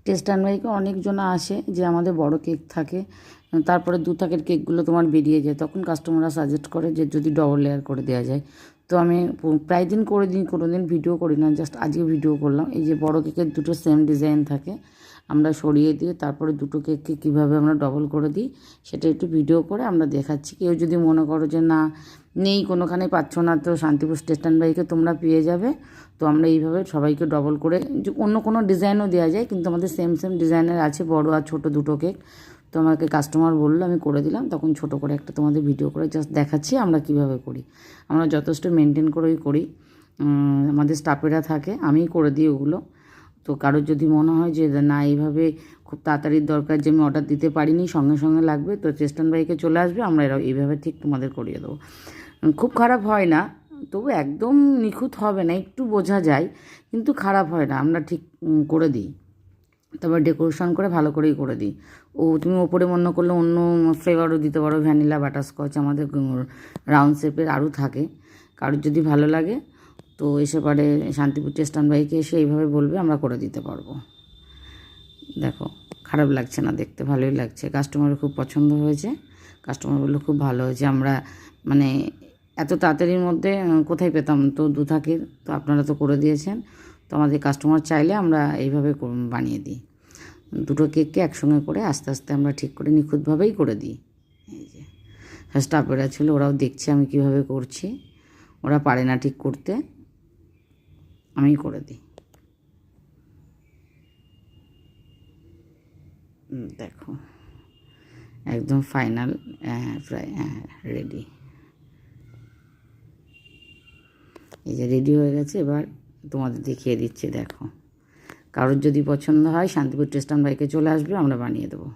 Test and বাইকে অনেকজন আসে যে আমাদের বড় কেক থাকে, তারপরে 2 থাকের কেকগুলো তোমার বেরিয়ে যায়, তখন কাস্টমাররা সাজেস্ট করে যে যদি ডবল লেয়ার করে দেওয়া যায়। তো আমি প্রায় দিন করে দিই, কোনো দিন ভিডিও করি না, জাস্ট আজকে ভিডিও করলাম। এই যে বড় কেকের দুটো সেম ডিজাইন থাকে, আমরা সরিয়ে দিয়ে তারপরে দুটো কেককে কীভাবে আমরা ডবল করে দিই সেটা একটু ভিডিও করে আমরা দেখাচ্ছি। কেউ যদি মনে করো যে না নেই কোনোখানে পাচ্ছ না, তো শান্তিপুর টেস্ট অ্যান্ড বাইকে তোমরা পেয়ে যাবে। তো আমরা এইভাবে সবাইকে ডবল করে, অন্য কোনো ডিজাইনও দেওয়া যায়, কিন্তু আমাদের সেম সেম ডিজাইনের আছে বড় আর ছোট দুটো কেক। তো আমাকে কাস্টমার বললো, আমি করে দিলাম, তখন ছোট করে একটা তোমাদের ভিডিও করে জাস্ট দেখাচ্ছি আমরা কিভাবে করি। আমরা যথেষ্ট মেনটেন করেই করি, আমাদের স্টাফেরা থাকে, আমিই করে দিই ওগুলো। তো কারোর যদি মনে হয় যে না এইভাবে খুব তাড়াতাড়ির দরকার, যে আমি অর্ডার দিতে পারিনি সঙ্গে সঙ্গে লাগবে, তো টেস্ট অ্যান্ড বাইকে চলে আসবে, আমরা এইভাবে ঠিক তোমাদের করিয়ে দেবো। খুব খারাপ হয় না, তবু একদম নিখুঁত হবে না, একটু বোঝা যায়, কিন্তু খারাপ হয় না, আমরা ঠিক করে দিই। তারপর ডেকোরেশন করে ভালো করেই করে দিই। তুমি ওপরে মনে করলে অন্য ফ্লেভারও দিতে পারো, ভ্যানিলা, বাটারস্কচ, আমাদের রাউন্ড শেপের আরও থাকে। কারোর যদি ভালো লাগে তো এসে পারে শান্তিপুর টেস্ট অ্যান্ড বাইকে এসে এইভাবে বলবে, আমরা করে দিতে পারবো। দেখো খারাপ লাগছে না, দেখতে ভালোই লাগছে, কাস্টমারের খুব পছন্দ হয়েছে। কাস্টমার বললো খুব ভালো হয়েছে, আমরা মানে এত তাড়াতাড়ির মধ্যে কোথায় পেতাম, তো 2 থাকের, তো আপনারা তো করে দিয়েছেন। তো আমাদের কাস্টমার চাইলে আমরা এইভাবে বানিয়ে দিই, দুটো কেককে একসঙ্গে করে আস্তে আস্তে আমরা ঠিক করে নিখুঁতভাবেই করে দিই। এই যে স্টাফেরা ছিল, ওরাও দেখছে আমি কিভাবে করছি, ওরা পারে না ঠিক করতে, আমি করে দিই। দেখো একদম ফাইনাল, প্রায় রেডি। এই যে রেডি হয়ে গেছে, এবার তোমাদের দেখিয়ে দিচ্ছি। দেখো কারোর যদি পছন্দ হয় শান্তিপুর টেস্ট অ্যান্ড বাইকে চলে আসবে, আমরা বানিয়ে দেবো।